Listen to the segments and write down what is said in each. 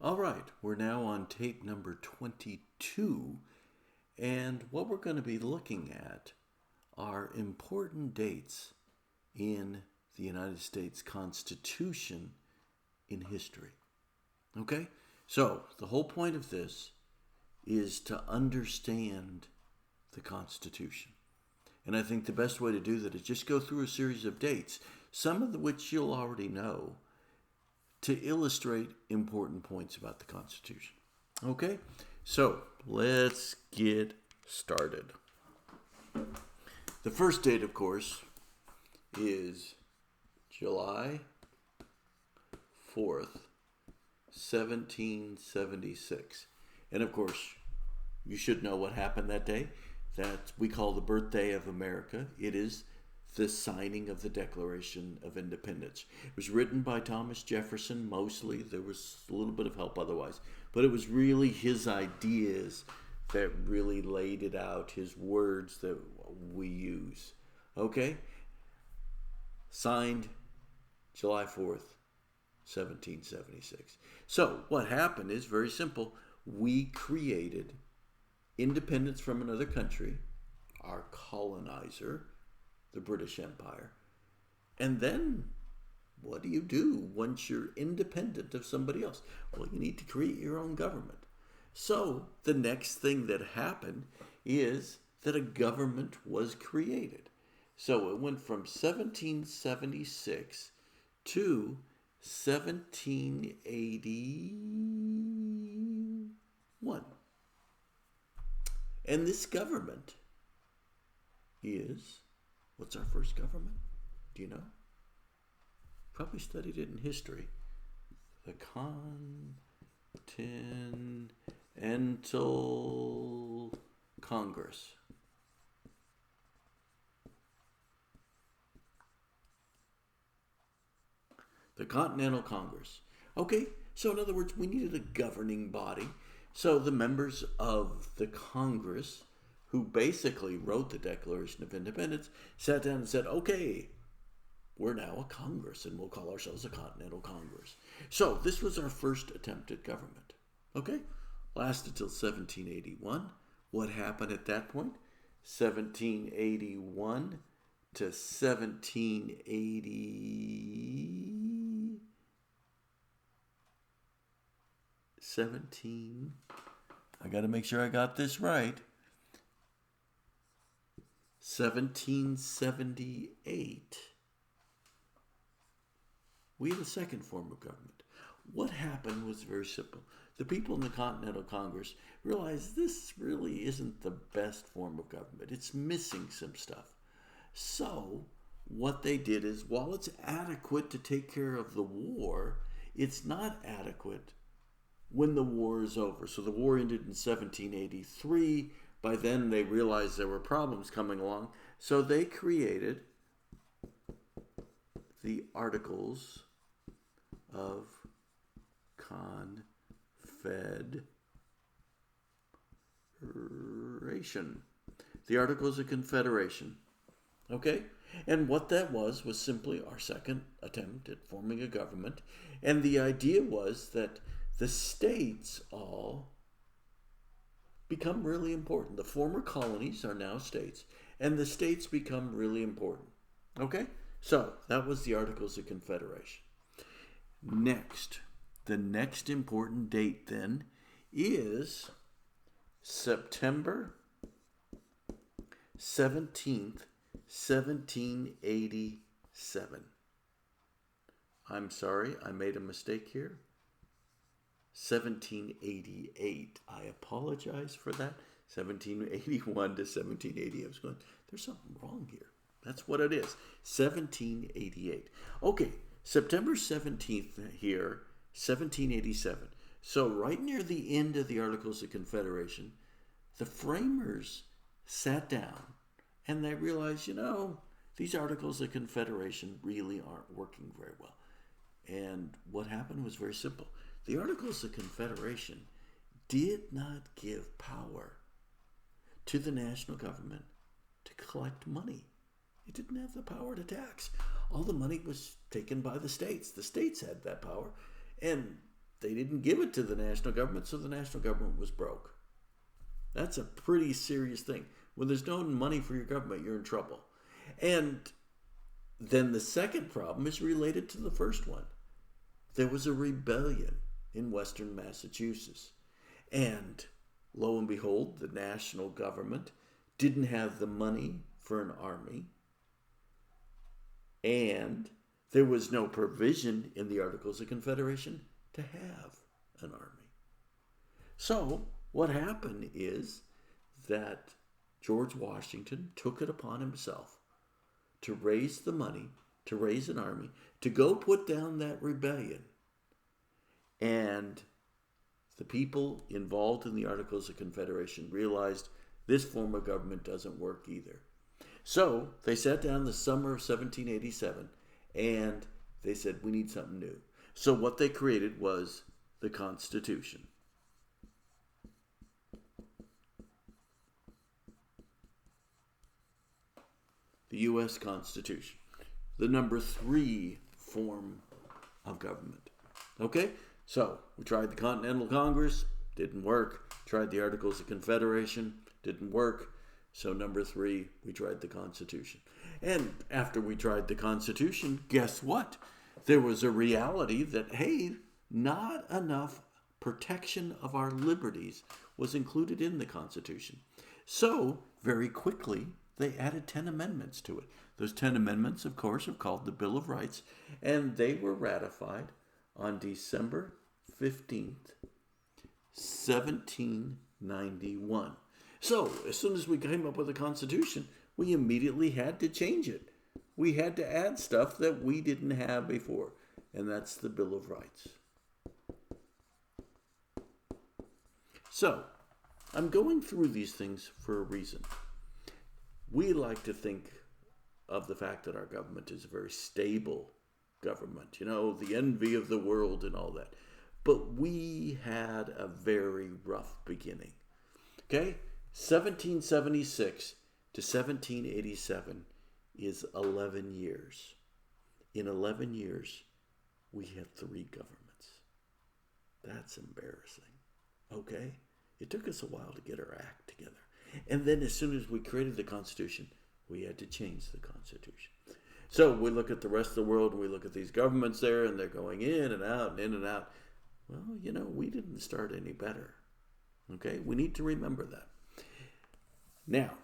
All right, we're now on tape number 22, and what we're going to be looking at are important dates in the United States Constitution in history. Okay? So, the whole point of this is to understand the Constitution. And I think the best way to do that is just go through a series of dates, some of which you'll already know, to illustrate important points about the Constitution. Okay? So, let's get started. The first date, of course, is July 4th, 1776. And of course, you should know what happened that day. That we call the birthday of America. It is the signing of the Declaration of Independence. It was written by Thomas Jefferson mostly. There was a little bit of help otherwise. But it was really his ideas that really laid it out, his words that we use. Okay? Signed July 4th, 1776. So what happened is very simple. We created independence from another country, our colonizer, the British Empire. And then what do you do once you're independent of somebody else? Well, you need to create your own government. So the next thing that happened is that a government was created. So it went from 1776 to 1781. And this government is, what's our first government? Do you know? Probably studied it in history. The Continental Congress. The Continental Congress. Okay, so in other words, we needed a governing body. So the members of the Congress, who basically wrote the Declaration of Independence, sat down and said, okay, we're now a Congress and we'll call ourselves a Continental Congress. So this was our first attempt at government. Okay, lasted till 1781. What happened at that point? 1781 to 17, I got to make sure I got this right. 1778, we had a second form of government. What happened was very simple. The people in the Continental Congress realized this really isn't the best form of government. It's missing some stuff. So what they did is, while it's adequate to take care of the war, it's not adequate when the war is over. So the war ended in 1783. By then they realized there were problems coming along. So they created the Articles of Confederation. The Articles of Confederation. Okay? And what that was simply our second attempt at forming a government. And the idea was that the states all become really important. The former colonies are now states, and the states become really important. Okay? So, that was the Articles of Confederation. Next, the next important date then is September 17th, 1787. I'm sorry, I made a mistake here. 1788. I apologize for that. 1781 to 1780. I was going, there's something wrong here. That's what it is. 1788. Okay, September 17th here, 1787. So right near the end of the Articles of Confederation, the framers sat down and they realized, these Articles of Confederation really aren't working very well. And what happened was very simple. The Articles of Confederation did not give power to the national government to collect money. It didn't have the power to tax. All the money was taken by the states. The states had that power. And they didn't give it to the national government, so the national government was broke. That's a pretty serious thing. When there's no money for your government, you're in trouble. And then the second problem is related to the first one. There was a rebellion in Western Massachusetts. And lo and behold, the national government didn't have the money for an army. And there was no provision in the Articles of Confederation to have an army. So what happened is that George Washington took it upon himself to raise the money, to raise an army, to go put down that rebellion. And the people involved in the Articles of Confederation realized this form of government doesn't work either. So they sat down the summer of 1787 and they said, we need something new. So what they created was the Constitution. The U.S. Constitution. The number 3 form of government. Okay? So, we tried the Continental Congress, didn't work. Tried the Articles of Confederation, didn't work. So, number 3, we tried the Constitution. And after we tried the Constitution, guess what? There was a reality that, hey, not enough protection of our liberties was included in the Constitution. So, very quickly, they added 10 amendments to it. Those 10 amendments, of course, are called the Bill of Rights, and they were ratified on December 15th, 1791. So, as soon as we came up with the Constitution, we immediately had to change it. We had to add stuff that we didn't have before, and that's the Bill of Rights. So, I'm going through these things for a reason. We like to think of the fact that our government is a very stable government, the envy of the world and all that. But we had a very rough beginning. Okay? 1776 to 1787 is 11 years. In 11 years, we had 3 governments. That's embarrassing. Okay? It took us a while to get our act together. And then as soon as we created the Constitution, we had to change the Constitution. So we look at the rest of the world and we look at these governments there and they're going in and out and in and out. Well, we didn't start any better. Okay? We need to remember that. Now,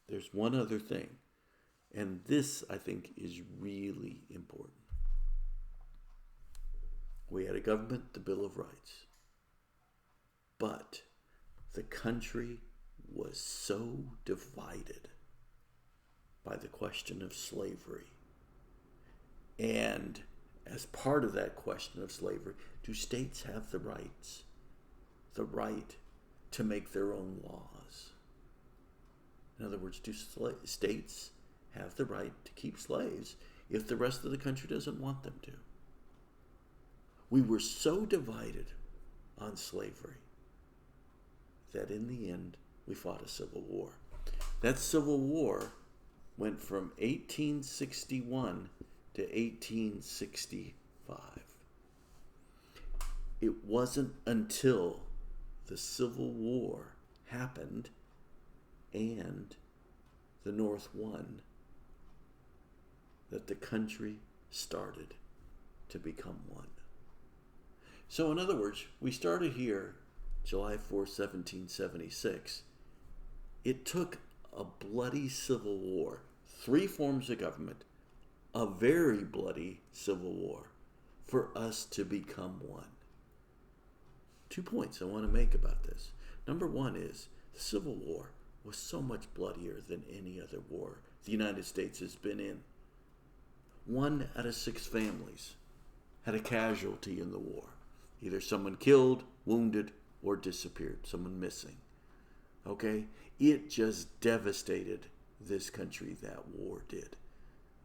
there's one other thing. And this, I think, is really important. We had a government, the Bill of Rights. But the country was so divided by the question of slavery. And as part of that question of slavery, do states have the right to make their own laws? In other words, do states have the right to keep slaves if the rest of the country doesn't want them to? We were so divided on slavery that in the end, we fought a civil war. That civil war went from 1861 to 1865. It wasn't until the Civil War happened and the North won that the country started to become one. So in other words, we started here July 4, 1776. It took a bloody civil war, 3 forms of government, a very bloody civil war, for us to become one. 2 points I want to make about this. Number 1 is the Civil War was so much bloodier than any other war the United States has been in. 1 out of 6 families had a casualty in the war. Either someone killed, wounded, or disappeared, someone missing. Okay? It just devastated this country, that war did.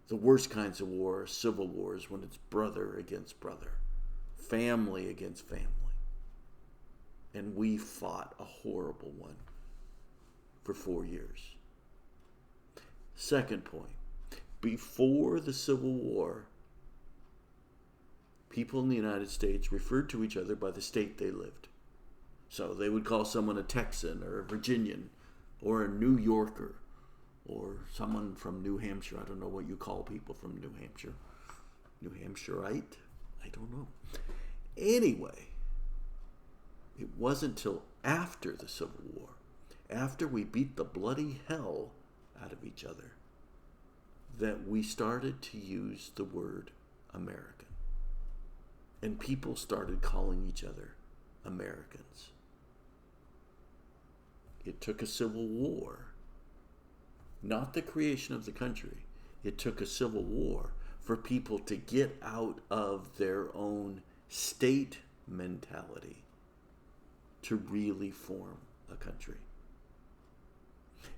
The worst kinds of war are civil wars, when it's brother against brother, family against family. And we fought a horrible one for 4 years. Second point, before the Civil War, people in the United States referred to each other by the state they lived. So they would call someone a Texan or a Virginian or a New Yorker or someone from New Hampshire. I don't know what you call people from New Hampshire. New Hampshireite? I don't know. Anyway, it wasn't till after the Civil War, after we beat the bloody hell out of each other, that we started to use the word American. And people started calling each other Americans. It took a civil war, not the creation of the country. It took a civil war for people to get out of their own state mentality to really form a country.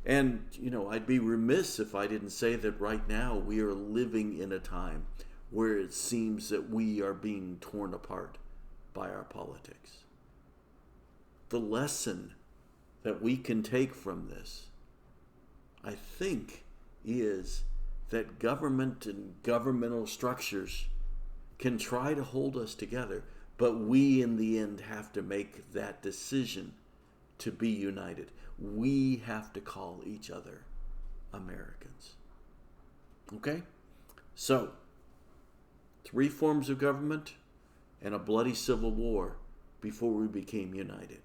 And, I'd be remiss if I didn't say that right now we are living in a time where it seems that we are being torn apart by our politics. The lesson that we can take from this, I think, is that government and governmental structures can try to hold us together, but we in the end have to make that decision to be united. We have to call each other Americans. Okay? So, 3 forms of government and a bloody civil war before we became united.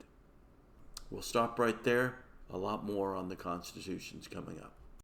We'll stop right there. A lot more on the Constitution's coming up.